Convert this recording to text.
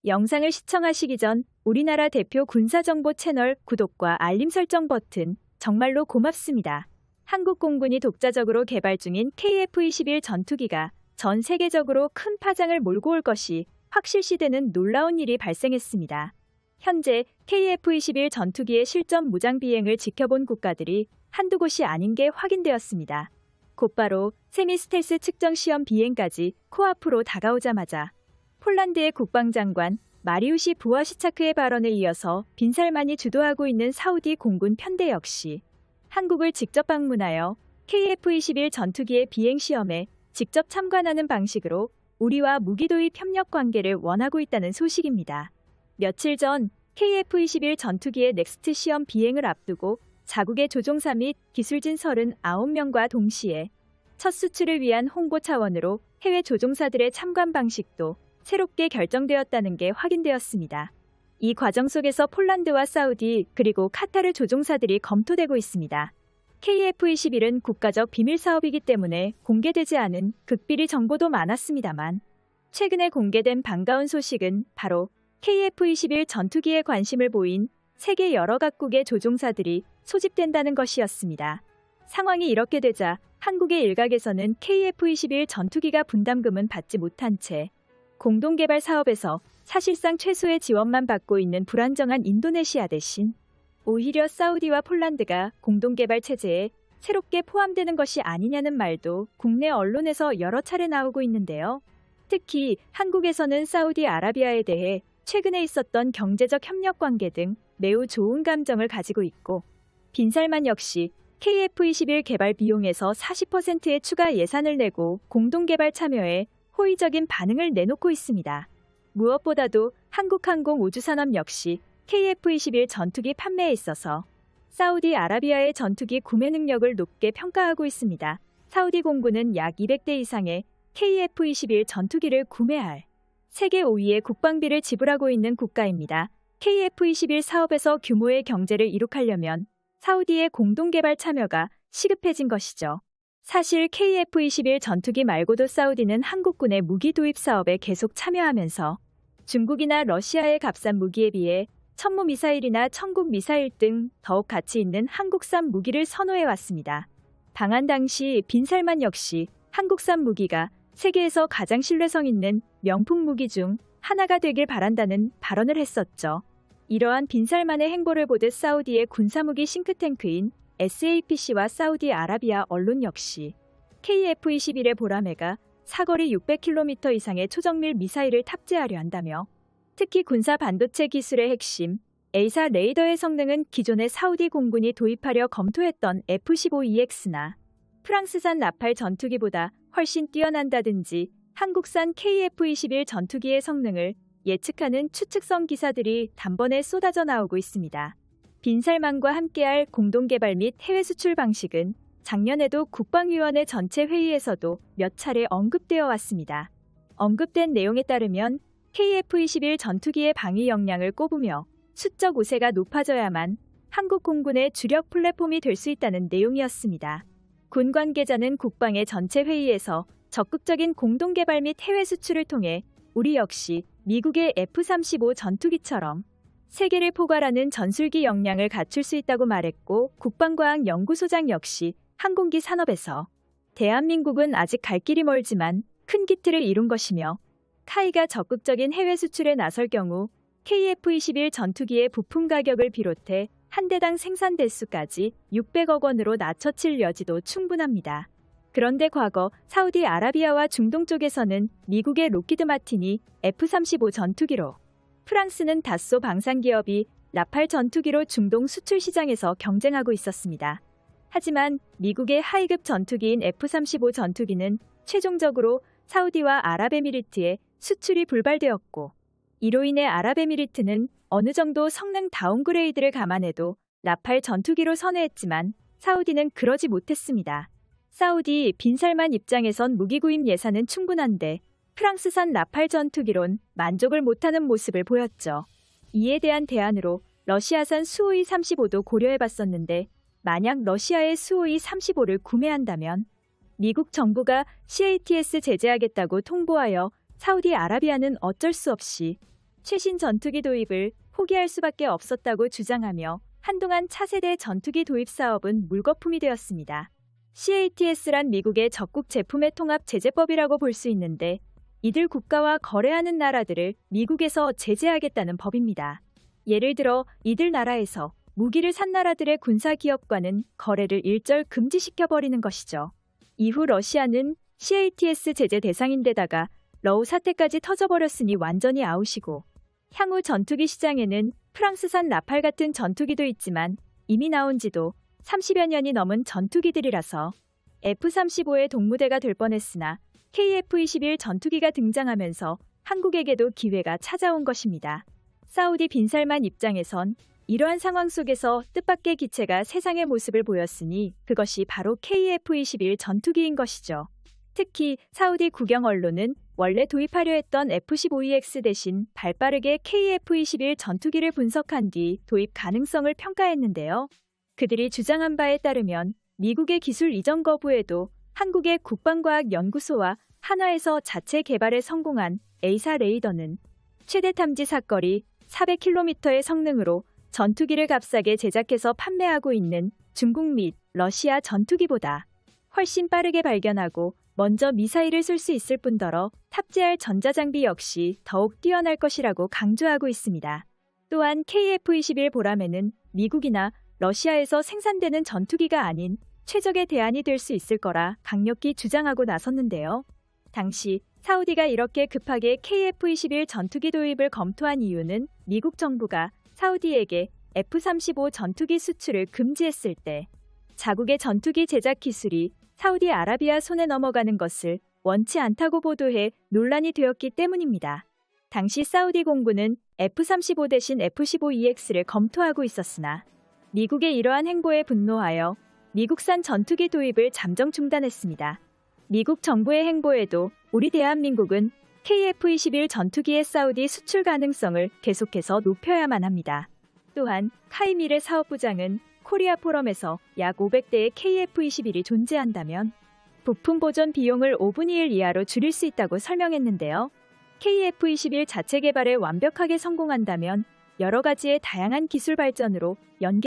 영상을 시청하시기 전 우리나라 대표 군사정보 채널 구독과 알림 설정 버튼 정말로 고맙습니다. 한국 공군이 독자적으로 개발 중인 KF-21 전투기가 전 세계적으로 큰 파장을 몰고 올 것이 확실시되는 놀라운 일이 발생했습니다. 현재 KF-21 전투기의 실전 무장 비행을 지켜본 국가들이 한두 곳이 아닌 게 확인되었습니다. 곧바로 세미스텔스 측정 시험 비행까지 코앞으로 다가오자마자 폴란드의 국방장관 마리우시 부아시차크의 발언에 이어서 빈살만이 주도하고 있는 사우디 공군 편대 역시 한국을 직접 방문하여 KF-21 전투기의 비행 시험에 직접 참관하는 방식으로 우리와 무기 도입 협력 관계를 원하고 있다는 소식입니다. 며칠 전 KF-21 전투기의 넥스트 시험 비행을 앞두고 자국의 조종사 및 기술진 39명과 동시에 첫 수출을 위한 홍보 차원으로 해외 조종사들의 참관 방식도 새롭게 결정되었다는 게 확인되었습니다. 이 과정 속에서 폴란드와 사우디 그리고 카타르 조종사들이 검토되고 있습니다. KF-21은 국가적 비밀 사업이기 때문에 공개되지 않은 극비리 정보도 많았습니다만 최근에 공개된 반가운 소식은 바로 KF-21 전투기에 관심을 보인 세계 여러 각국의 조종사들이 소집된다는 것이었습니다. 상황이 이렇게 되자 한국의 일각에서는 KF-21 전투기가 분담금은 받지 못한 채 공동개발 사업에서 사실상 최소의 지원만 받고 있는 불안정한 인도네시아 대신 오히려 사우디와 폴란드가 공동개발 체제에 새롭게 포함되는 것이 아니냐는 말도 국내 언론에서 여러 차례 나오고 있는데요. 특히 한국에서는 사우디아라비아에 대해 최근에 있었던 경제적 협력 관계 등 매우 좋은 감정을 가지고 있고 빈살만 역시 KF-21 개발 비용에서 40%의 추가 예산을 내고 공동개발 참여에 호의적인 반응을 내놓고 있습니다. 무엇보다도 한국항공우주산업 역시 KF-21 전투기 판매에 있어서 사우디아라비아의 전투기 구매 능력을 높게 평가하고 있습니다. 사우디 공군은 약 200대 이상의 KF-21 전투기를 구매할 세계 5위의 국방비를 지불하고 있는 국가입니다. KF-21 사업에서 규모의 경제를 이룩하려면 사우디의 공동개발 참여가 시급해진 것이죠. 사실 KF-21 전투기 말고도 사우디는 한국군의 무기 도입 사업에 계속 참여하면서 중국이나 러시아의 값싼 무기에 비해 천무 미사일이나 천국 미사일 등 더욱 가치 있는 한국산 무기를 선호해왔습니다. 방한 당시 빈살만 역시 한국산 무기가 세계에서 가장 신뢰성 있는 명품 무기 중 하나가 되길 바란다는 발언을 했었죠. 이러한 빈살만의 행보를 보듯 사우디의 군사무기 싱크탱크인 SAPC와 사우디아라비아 언론 역시 KF-21의 보라매가 사거리 600km 이상의 초정밀 미사일을 탑재하려 한다며 특히 군사 반도체 기술의 핵심 A사 레이더의 성능은 기존의 사우디 공군이 도입하려 검토했던 F-15EX나 프랑스산 라팔 전투기보다 훨씬 뛰어난다든지 한국산 KF-21 전투기의 성능을 예측하는 추측성 기사들이 단번에 쏟아져 나오고 있습니다. 빈살만과 함께할 공동개발 및 해외 수출 방식은 작년에도 국방위원회 전체 회의에서도 몇 차례 언급되어 왔습니다. 언급된 내용에 따르면 KF-21 전투기의 방위 역량을 꼽으며 수적 우세가 높아져야만 한국 공군의 주력 플랫폼이 될 수 있다는 내용이었습니다. 군 관계자는 국방의 전체 회의에서 적극적인 공동개발 및 해외 수출을 통해 우리 역시 미국의 F-35 전투기처럼 세계를 포괄하는 전술기 역량을 갖출 수 있다고 말했고 국방과학연구소장 역시 항공기 산업에서 대한민국은 아직 갈 길이 멀지만 큰 기틀을 이룬 것이며 카이가 적극적인 해외 수출에 나설 경우 KF-21 전투기의 부품 가격을 비롯해 한 대당 생산 대수까지 600억 원으로 낮춰칠 여지도 충분합니다. 그런데 과거 사우디아라비아와 중동 쪽에서는 미국의 로키드 마틴이 F-35 전투기로 프랑스는 다쏘 방산기업이 라팔 전투기로 중동 수출 시장에서 경쟁하고 있었습니다. 하지만 미국의 하이급 전투기인 F-35 전투기는 최종적으로 사우디와 아랍에미리트에 수출이 불발되었고 이로 인해 아랍에미리트는 어느 정도 성능 다운그레이드를 감안해도 라팔 전투기로 선회했지만 사우디는 그러지 못했습니다. 사우디 빈살만 입장에선 무기 구입 예산은 충분한데 프랑스산 라팔 전투기론 만족을 못하는 모습을 보였죠. 이에 대한 대안으로 러시아산 수호이 35도 고려해봤었는데 만약 러시아의 수호이 35를 구매한다면 미국 정부가 CATS 제재하겠다고 통보하여 사우디아라비아는 어쩔 수 없이 최신 전투기 도입을 포기할 수밖에 없었다고 주장하며 한동안 차세대 전투기 도입 사업은 물거품이 되었습니다. CATS란 미국의 적국 제품의 통합 제재법이라고 볼 수 있는데 이들 국가와 거래하는 나라들을 미국에서 제재하겠다는 법입니다. 예를 들어 이들 나라에서 무기를 산 나라들의 군사기업과는 거래를 일절 금지시켜버리는 것이죠. 이후 러시아는 CATS 제재 대상인데다가 러우 사태까지 터져버렸으니 완전히 아웃이고 향후 전투기 시장에는 프랑스산 라팔 같은 전투기도 있지만 이미 나온 지도 30여 년이 넘은 전투기들이라서 F-35의 동무대가 될 뻔했으나 KF-21 전투기가 등장하면서 한국에게도 기회가 찾아온 것입니다. 사우디 빈살만 입장에선 이러한 상황 속에서 뜻밖의 기체가 세상의 모습을 보였으니 그것이 바로 KF-21 전투기인 것이죠. 특히 사우디 국영 언론은 원래 도입하려 했던 F-15EX 대신 발빠르게 KF-21 전투기를 분석한 뒤 도입 가능성을 평가했는데요. 그들이 주장한 바에 따르면 미국의 기술 이전 거부에도 한국의 국방과학연구소와 한화에서 자체 개발에 성공한 A사 레이더는 최대 탐지 사거리 400km의 성능으로 전투기를 값싸게 제작해서 판매하고 있는 중국 및 러시아 전투기보다 훨씬 빠르게 발견하고 먼저 미사일을 쏠 수 있을 뿐더러 탑재할 전자장비 역시 더욱 뛰어날 것이라고 강조하고 있습니다. 또한 KF-21 보람에는 미국이나 러시아에서 생산되는 전투기가 아닌 최적의 대안이 될 수 있을 거라 강력히 주장하고 나섰는데요. 당시 사우디가 이렇게 급하게 KF-21 전투기 도입을 검토한 이유는 미국 정부가 사우디에게 F-35 전투기 수출을 금지했을 때 자국의 전투기 제작 기술이 사우디아라비아 손에 넘어가는 것을 원치 않다고 보도해 논란이 되었기 때문입니다. 당시 사우디 공군은 F-35 대신 F-15EX를 검토하고 있었으나 미국의 이러한 행보에 분노하여 미국산 전투기 도입을 잠정 중단했습니다. 미국 정부의 행보에도 우리 대한민국은 KF-21 전투기의 사우디 수출 가능성을 계속해서 높여야만 합니다. 또한 카이밀의 사업부장은 코리아 포럼에서 약 500대의 KF-21이 존재한다면 부품 보존 비용을 5분의 1 이하로 줄일 수 있다고 설명했는데요. KF-21 자체 개발에 완벽하게 성공한다면 여러 가지의 다양한 기술 발전으로 연계